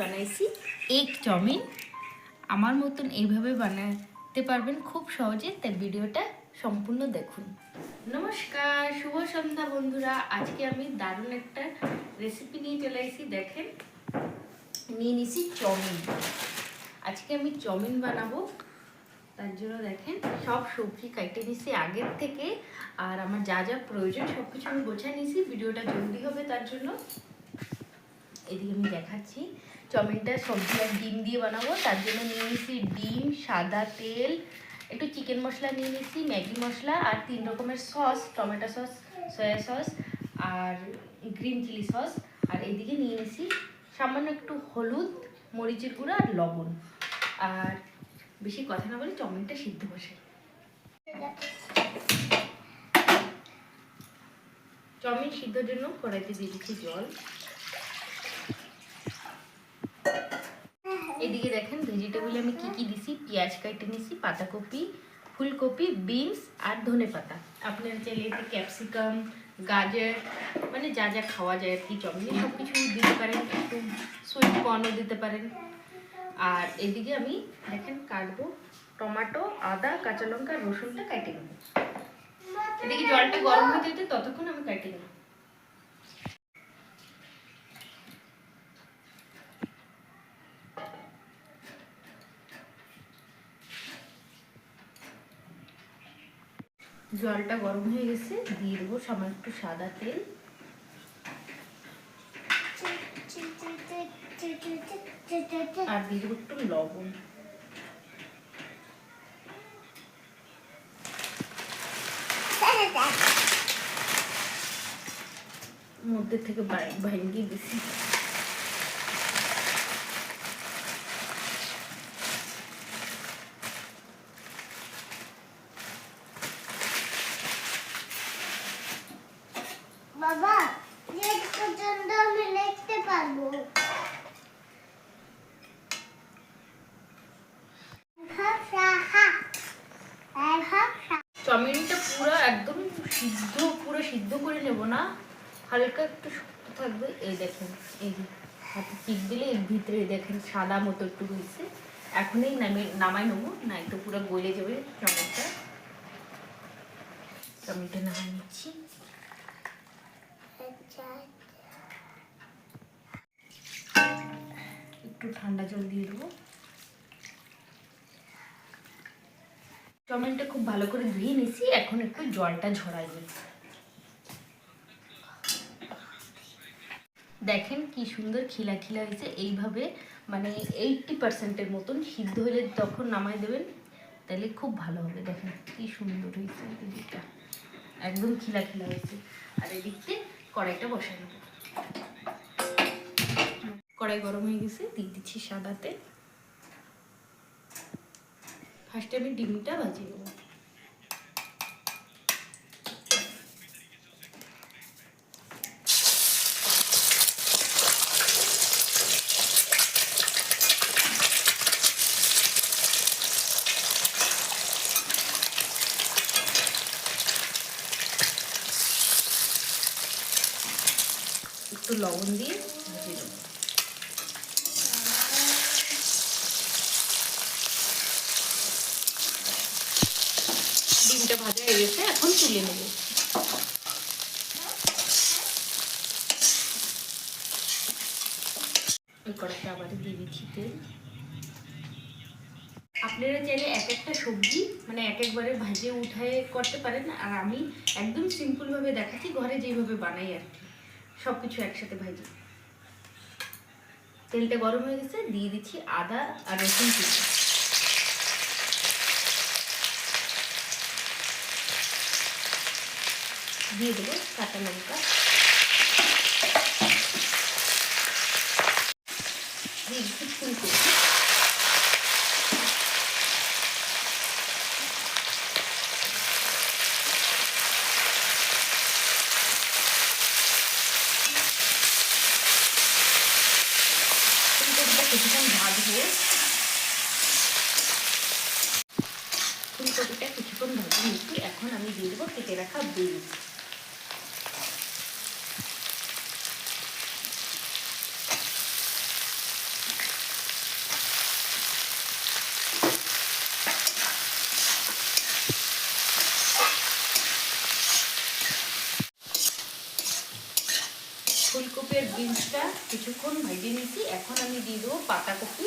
বানাইছি egg chowmein. আমার মতন এইভাবে বানাতে পারবেন খুব সহজে, তাই ভিডিওটা সম্পূর্ণ দেখুন। নমস্কার, শুভ সন্ধ্যা বন্ধুরা। আজকে আমি দারুণ একটা রেসিপি নিয়ে চলে এসেছি। দেখেন, নিয়ে নিয়েছি চাউমিন। আজকে আমি চাউমিন বানাবো, তার জন্য দেখেন সব সবজি কেটে নিয়েছি আগের থেকে, আর আমার যা যা প্রয়োজন সব কিছু আমি গোছায় নিয়েছি। ভিডিওটা জলদি হবে তার জন্য। এদিকে আমি দেখাচ্ছি চাউমিনটা সবজি আর ডিম দিয়ে বানাবো। তার জন্য নিয়ে নিয়েছি ডিম, সাদা তেল, একটু চিকেন মশলা নিয়ে নিয়েছি, ম্যাগি মশলা, আর 3 রকমের sauce, tomato sauce, soya sauce আর গ্রিন চিলি সস। আর এইদিকে নিয়ে নিয়েছি সামান্য একটু হলুদ, মরিচের গুঁড়া আর লবণ। আর বেশি কথা না বলে চাউমিনটা সিদ্ধ বসে। চাউমিন সিদ্ধর জন্য কড়াইতে দিয়ে দিচ্ছি জল। এদিকে দেখেন ভেজিটেবল আমি কি কি দিছি। পেঁয়াজ কেটে নিয়েছি, পাতাকপি, ফুলকপি, বিনস আর ধনেপাতা। আপনারা চাইলে এতে ক্যাপসিকাম, গাজর, মানে যা যা খাওয়া যায় আর কি চাউমিনে সব কিছু দিতে পারেন। একটু সুইট কর্নও দিতে পারেন। আর এদিকে আমি দেখেন কাটবো টমেটো, আদা, কাঁচা লঙ্কা, রসুনটা কেটে নেব। এদিকে জলটা গরম হতে দিতে ততক্ষণ আমি কেটে নেব। জলটা গরম হয়ে গেছে, দিয়ে দেবো সামান্য একটু সাদা তেল, আর দিয়ে দেবো একটু লবণ। মধ্যে থেকে ভাঙিয়ে দিছি। বাবা, নেট পর্যন্ত আমি লিখতে পারবো। চাউমিনটা পুরো সিদ্ধ করে নেব না, হালকা একটু শক্ত থাকবে। এই দেখেন, এই যে হাতে চিপ দিলে এর ভিতরে দেখেন সাদা মতো একটু হয়েছে। এখনই নামাই নেবো, না একটু পুরো গলে যাবে চাউমিনটা। চাউমিনটা নামাই নিচ্ছি। একটু ঠান্ডা জল দিয়ে দেবো। চাউমিনটা খুব ভালো করে ধুয়ে নিয়েছি, এখন একটু জলটা ঝরাই দিই। দেখেন কি সুন্দর খিলা খিলা হয়েছে। এইভাবে মানে 80% মতন সিদ্ধ হলে তখন নামাই দেবেন, তাহলে খুব ভালো হবে। দেখেন কি সুন্দর হয়েছে, এদিকটা একদম খিলা খিলা হয়েছে। আর এদিকতে কড়াইটা বসাই নেব। কড়াই গরম হয়ে গেছে, দিয়ে দিচ্ছি সাদা তেল। ফার্স্টে আমি ডিমটা ভাজিয়ে নেব। একটু লবণ দিয়ে ভেজে নেব। ডিমটা ভাজা হয়ে গেছে, এখন তুলে নেব। ওই কড়াইটা আবার দিয়ে দিচ্ছি তেল। আপনারা চাইলে এক একটা সবজি মানে এক একবারে ভাজে উঠায় করতে পারেন, আর আমি একদম সিম্পলভাবে দেখাচ্ছি ঘরে যেভাবে বানাই আর কি, সব কিছু একসাথে ভাজি। তেলটা গরম হয়ে গেছে, দিয়ে দিচ্ছি আদা আর রসুন কুচি। দিয়ে দেবো কাঁচা লঙ্কা, দিয়ে দিচ্ছি ফুলকপি, কিছুক্ষণ ভাজবো। ফুলকপিটা কিছুক্ষণ ভাজে নিচ্ছি, এখন আমি দিয়ে দেবো কেটে রাখা বিনস। ফুলকপি আর বিনসটা কিছুক্ষণ ভেজে নিয়েছি। এখন আমি দিয়ে দেবো পাতাকপি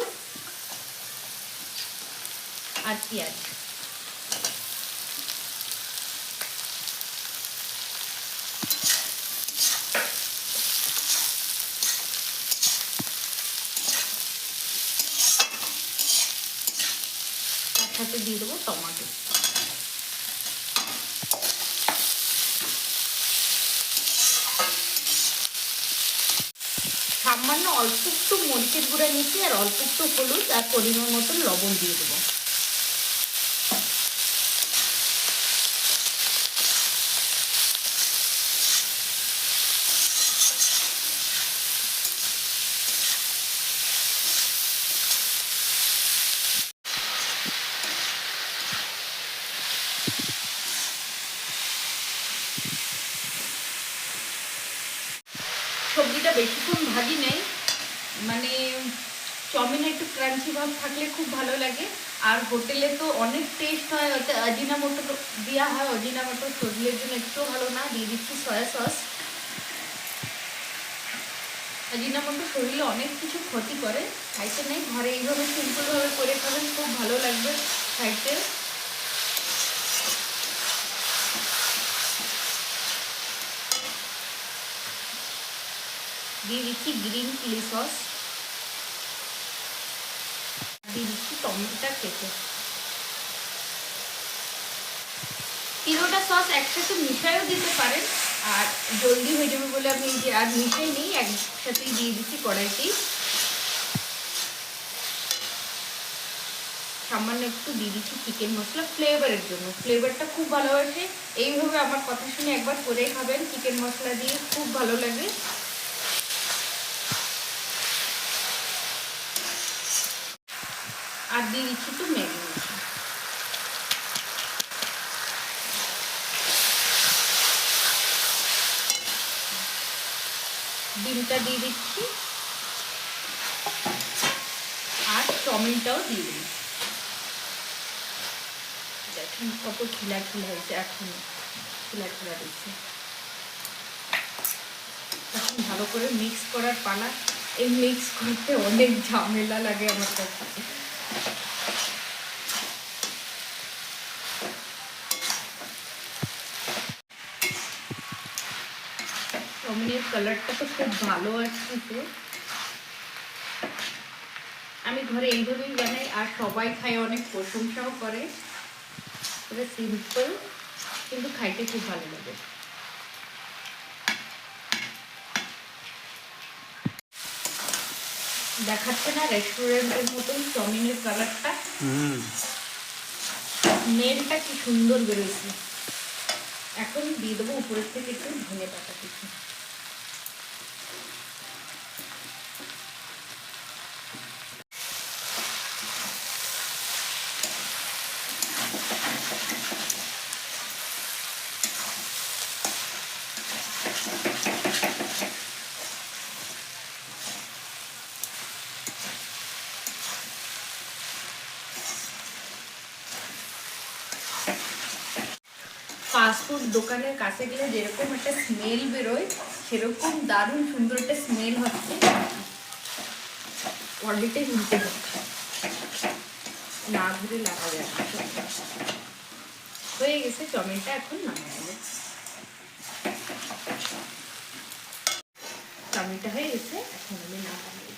আর পেঁয়াজ। তার সাথে দিয়ে দেবো টমেটো। সামান্য অল্প একটু মরিচের গুঁড়া নিচ্ছি আর অল্প একটু হলুদ আর পরিমাণ মতন লবণ দিয়ে দেবো। সবজিটা বেশিক্ষণ ভাজি নেই, মানে চাউমিনে একটু ক্রাঞ্চি ভাব থাকলে খুব ভালো লাগে। আর হোটেলে তো অনেক টেস্ট হয়, ওতে আজিনামোটো দেওয়া হয়। আজিনামোটো শরীরের জন্য একটু ভালো না। দিয়ে দিচ্ছি সয়া সস। আজিনামোটো শরীরে অনেক কিছু ক্ষতি করে, খাইতে নেই। ঘরে এইভাবে সিম্পলভাবে করে খাবেন, খুব ভালো লাগবে খাইতে। দিয়ে দিচ্ছি গ্রিন চিলি সস, দিয়ে দিচ্ছি টমেটোটা কেটে। তিনোটা সস একসাথে মিশাইও দিতে পারেন, আর জলদি হয়ে যাবে বলে আমি এই যে আর মিশাই নেই, একসাথেই দিয়ে দিচ্ছি কড়াইতেই। সামান্য একটু দিয়ে দিচ্ছি চিকেন মশলা ফ্লেভারের জন্য, ফ্লেভারটা খুব ভালো আসে। এইভাবে আমার কথা শুনে একবার করে খাবেন, চিকেন মশলা দিয়ে খুব ভালো লাগে। আর দিয়ে দিচ্ছি একটু ম্যাগি মশলা। ডিমটা দিয়ে দিচ্ছি আর চাউমিনটাও দিয়ে দিচ্ছি। দেখেন কত খিলা খিলা হয়েছে, এখন খিলা খিলা দিচ্ছে। এখন ভালো করে মিক্স করার পালা। এই মিক্স করতে অনেক ঝামেলা লাগে আমার কাছে। চাউমিনের কালারটা তো খুব ভালো আসছে। আমি ঘরে এইভাবেই বানাই আর সবাই খায়, অনেক প্রশংসাও করে। এটা সিম্পল কিন্তু খাইতে খুব ভালো লাগে। দেখাচ্ছে না রেস্টুরেন্টের মতন চাউমিনের কালারটা? স্মেলটা কি সুন্দর বেরোচ্ছে। এখন দিয়ে দেবো উপরের থেকে একটু ধনে পাতা কিছু। ফাস্টফুড দোকানের কাছে গেলে যেরকম একটা স্মেল বেরোয়, সেরকম দারুণ সুন্দর একটা স্মেল হচ্ছে। অলরেডি শুনতে হচ্ছে, না ঘুরে লাগা যায়। হয়ে গেছে চাউমিনটা, এখন নামিয়ে নেবো। চাউমিনটা হয়ে গেছে, এখন আমি নামিয়ে নেবো।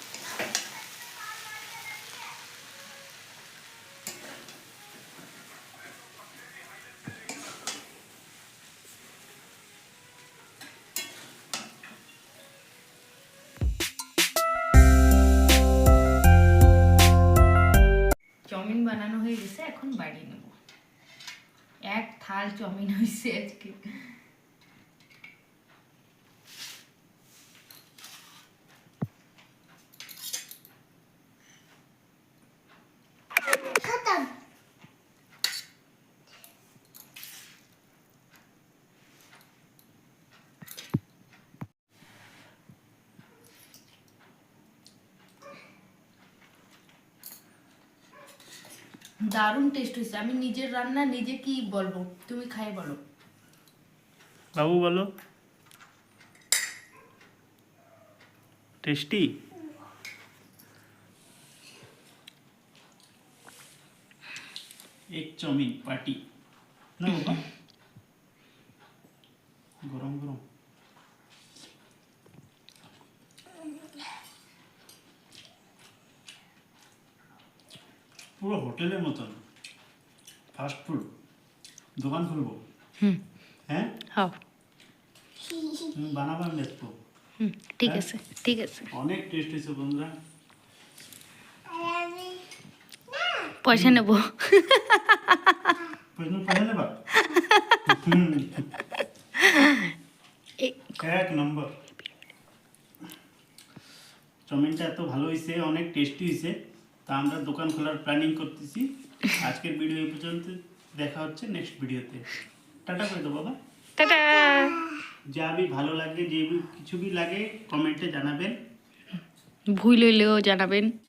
চাউমিন বানানো হয়ে গেছে, এখন বাড়িয়ে নেব। এক থাল চাউমিন হয়েছে আজকে। খতম। দারুণ টেস্ট হয়েছে। আমি নিজের রান্না নিজে কি বলবো, তুমি খাই বলো। বাবু বলো। টেস্টি। এক চাউমিন পার্টি না বাবা, গরম গরম। পুরো হোটেলের মতন ফাস্ট ফুড দোকান খুলবো। হুম হ্যাঁ, হ্যাঁ তুমি বানাবো, আমি বেচবো। হুম ঠিক হ্যাঁ? আছে ঠিক আছে। অনেক টেস্ট হয়েছে বন্ধুরা। আর আমি পয়সা নেব। প্রশ্ন পড়ে নেবা? এ- এক নম্বর। চাউমিনটা এত ভালো হয়েছে, অনেক টেস্টি হয়েছে। তা আমরা দোকান খোলার প্ল্যানিং করতেছি। আজকের ভিডিও এই পর্যন্ত, দেখা হচ্ছে নেক্সট ভিডিওতে। টাটা করে দাও বাবা। টাটা। যা भी ভালো লাগে, যে কিছু भी লাগে কমেন্টে জানাবেন। ভুল হইলেও জানাবেন।